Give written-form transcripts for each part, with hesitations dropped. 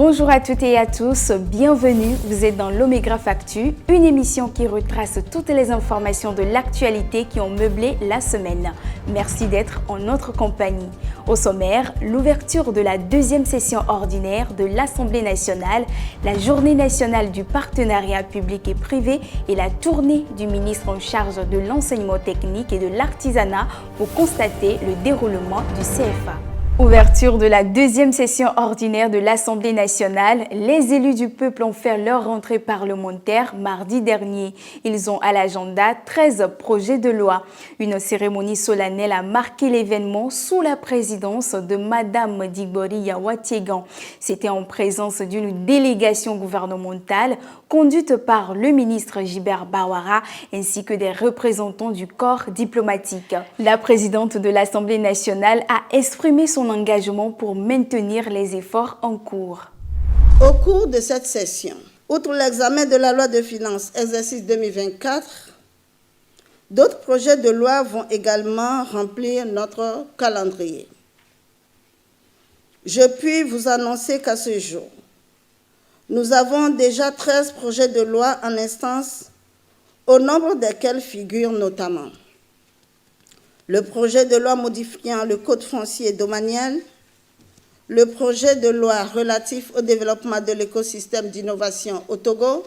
Bonjour à toutes et à tous, bienvenue, vous êtes dans l'Omégra Actu, une émission qui retrace toutes les informations de l'actualité qui ont meublé la semaine. Merci d'être en notre compagnie. Au sommaire, l'ouverture de la deuxième session ordinaire de l'Assemblée nationale, la journée nationale du partenariat public et privé et la tournée du ministre en charge de l'enseignement technique et de l'artisanat pour constater le déroulement du CFA. Ouverture de la deuxième session ordinaire de l'Assemblée nationale, les élus du peuple ont fait leur rentrée parlementaire mardi dernier. Ils ont à l'agenda 13 projets de loi. Une cérémonie solennelle a marqué l'événement sous la présidence de Madame Digbori Yawatiegan. C'était en présence d'une délégation gouvernementale conduite par le ministre Gilbert Bawara ainsi que des représentants du corps diplomatique. La présidente de l'Assemblée nationale a exprimé son engagement pour maintenir les efforts en cours. Au cours de cette session, outre l'examen de la loi de finances exercice 2024, d'autres projets de loi vont également remplir notre calendrier. Je puis vous annoncer qu'à ce jour, nous avons déjà 13 projets de loi en instance, au nombre desquels figurent notamment le projet de loi modifiant le Code foncier domanial, le projet de loi relatif au développement de l'écosystème d'innovation au Togo,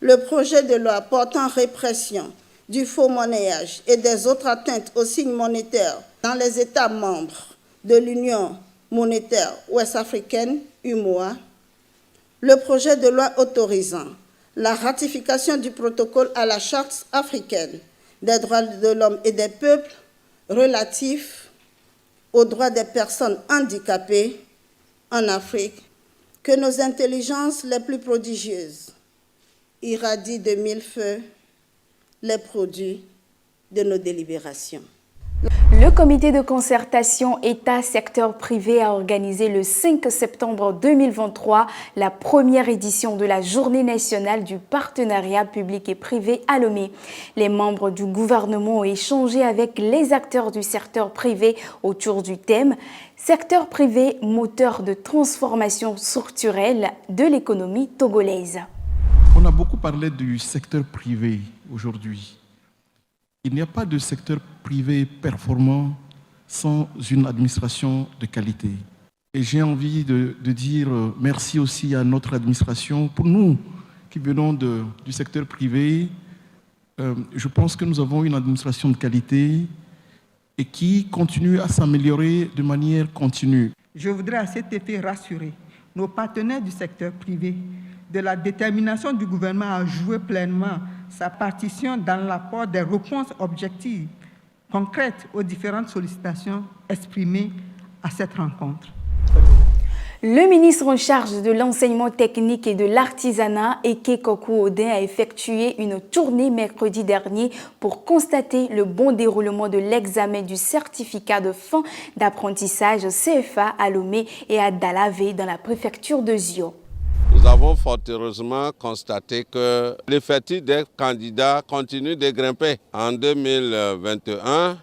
le projet de loi portant répression du faux monnayage et des autres atteintes aux signes monétaires dans les États membres de l'Union monétaire ouest-africaine, UMOA, le projet de loi autorisant la ratification du protocole à la Charte africaine des droits de l'homme et des peuples relatif aux droits des personnes handicapées en Afrique, que nos intelligences les plus prodigieuses irradient de mille feux les produits de nos délibérations. Le comité de concertation État-secteur privé a organisé le 5 septembre 2023 la première édition de la Journée nationale du partenariat public et privé à Lomé. Les membres du gouvernement ont échangé avec les acteurs du secteur privé autour du thème « Secteur privé, moteur de transformation structurelle de l'économie togolaise ». On a beaucoup parlé du secteur privé aujourd'hui. Il n'y a pas de secteur privé performant sans une administration de qualité. Et j'ai envie de dire merci aussi à notre administration. Pour nous qui venons du secteur privé, je pense que nous avons une administration de qualité et qui continue à s'améliorer de manière continue. Je voudrais à cet effet rassurer nos partenaires du secteur privé de la détermination du gouvernement à jouer pleinement sa partition dans l'apport des réponses objectives, concrètes aux différentes sollicitations exprimées à cette rencontre. Le ministre en charge de l'enseignement technique et de l'artisanat, Eke Kokou-Odin, a effectué une tournée mercredi dernier pour constater le bon déroulement de l'examen du certificat de fin d'apprentissage CFA à Lomé et à Dalavé dans la préfecture de Zio. Nous avons fort heureusement constaté que l'effectif des candidats continue de grimper. En 2021,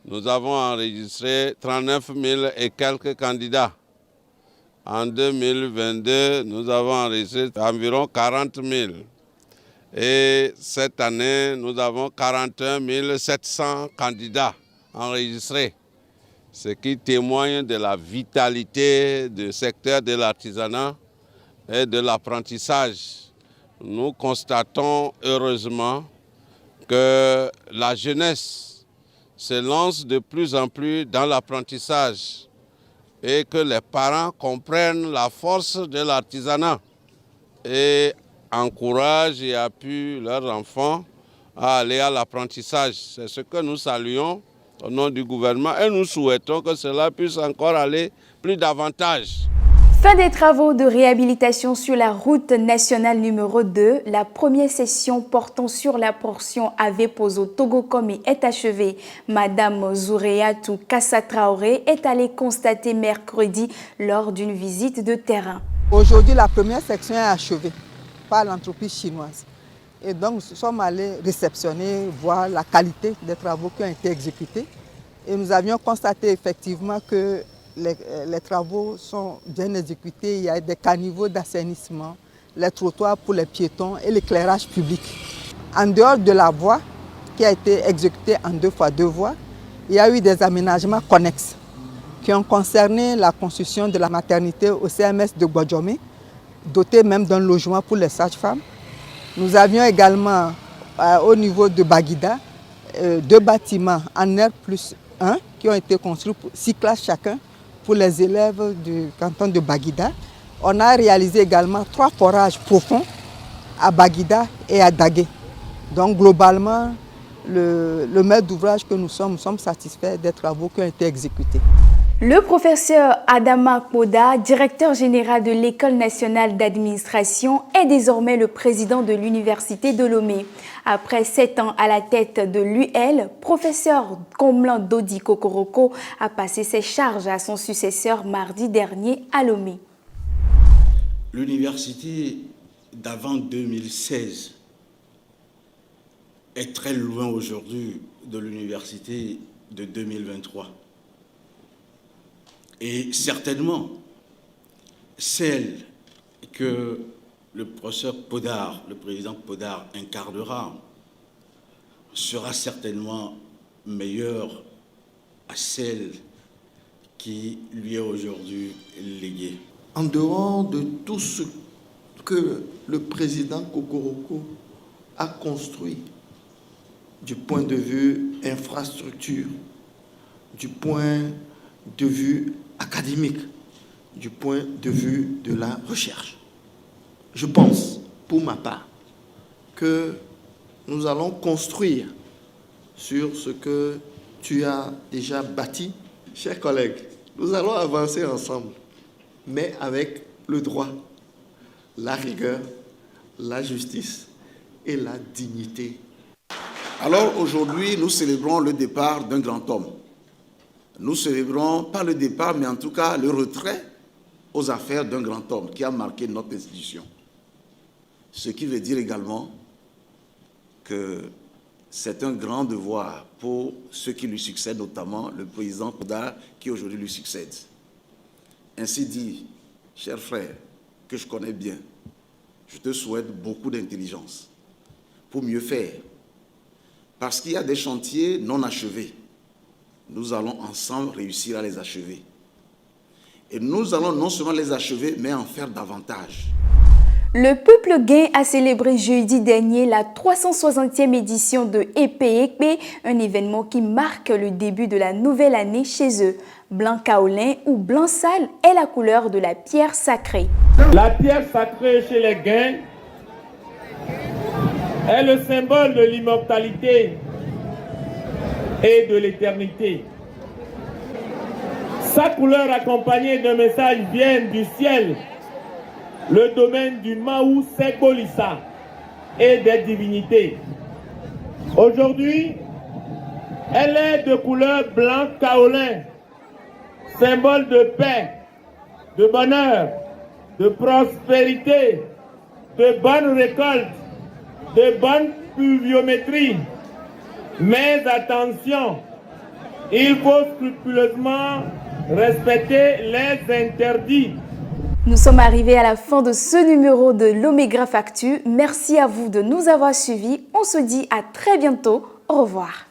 nous avons enregistré 39 000 et quelques candidats. En 2022, nous avons enregistré environ 40 000. Et cette année, nous avons 41 700 candidats enregistrés, ce qui témoigne de la vitalité du secteur de l'artisanat et de l'apprentissage. Nous constatons heureusement que la jeunesse se lance de plus en plus dans l'apprentissage et que les parents comprennent la force de l'artisanat et encouragent et appuient leurs enfants à aller à l'apprentissage. C'est ce que nous saluons au nom du gouvernement et nous souhaitons que cela puisse encore aller plus davantage. Fin des travaux de réhabilitation sur la route nationale numéro 2, la première session portant sur la portion Ave-Pozo-Togo-Komi est achevée. Madame Zoureyatou Kassa Traoré est allée constater mercredi lors d'une visite de terrain. Aujourd'hui, la première section est achevée par l'entreprise chinoise. Et donc, nous sommes allés réceptionner, voir la qualité des travaux qui ont été exécutés. Et nous avions constaté effectivement que les travaux sont bien exécutés. Il y a des caniveaux d'assainissement, les trottoirs pour les piétons et l'éclairage public. En dehors de la voie qui a été exécutée en 2x2 voies, il y a eu des aménagements connexes qui ont concerné la construction de la maternité au CMS de Guadjomé, dotée même d'un logement pour les sages-femmes. Nous avions également au niveau de Baguida 2 bâtiments en R+1 qui ont été construits pour 6 classes chacun pour les élèves du canton de Baguida. On a réalisé également 3 forages profonds à Baguida et à Dagué. Donc globalement, le maître d'ouvrage que nous sommes satisfaits des travaux qui ont été exécutés. Le professeur Adama Kpoda, directeur général de l'École nationale d'administration, est désormais le président de l'Université de Lomé. Après 7 ans à la tête de l'UL, professeur Komlan Dodi Kokoroko a passé ses charges à son successeur mardi dernier à Lomé. L'université d'avant 2016 est très loin aujourd'hui de l'université de 2023. Et certainement, celle que le professeur Podar, le président Podar incarnera, sera certainement meilleure à celle qui lui est aujourd'hui léguée. En dehors de tout ce que le président Kokoroko a construit du point de vue infrastructure, du point de vue académique, du point de vue de la recherche. Je pense, pour ma part, que nous allons construire sur ce que tu as déjà bâti. Chers collègues, nous allons avancer ensemble, mais avec le droit, la rigueur, la justice et la dignité. Alors aujourd'hui, nous célébrons le départ d'un grand homme. Nous célébrons pas le départ, mais en tout cas le retrait aux affaires d'un grand homme qui a marqué notre institution. Ce qui veut dire également que c'est un grand devoir pour ceux qui lui succèdent, notamment le président Podar qui aujourd'hui lui succède. Ainsi dit, cher frère, que je connais bien, je te souhaite beaucoup d'intelligence pour mieux faire. Parce qu'il y a des chantiers non achevés. Nous allons ensemble réussir à les achever. Et nous allons non seulement les achever, mais en faire davantage. Le peuple guin a célébré jeudi dernier la 360e édition de Épé, un événement qui marque le début de la nouvelle année chez eux. Blanc kaolin ou blanc sale est la couleur de la pierre sacrée. La pierre sacrée chez les Guins est le symbole de l'immortalité et de l'éternité. Sa couleur accompagnée d'un message vient du ciel, le domaine du Maou Sekolissa et des divinités. Aujourd'hui, elle est de couleur blanc kaolin, symbole de paix, de bonheur, de prospérité, de bonne récolte, de bonne pluviométrie. Mais attention, il faut scrupuleusement respecter les interdits. Nous sommes arrivés à la fin de ce numéro de l'Omégraphe Actu. Merci à vous de nous avoir suivis. On se dit à très bientôt. Au revoir.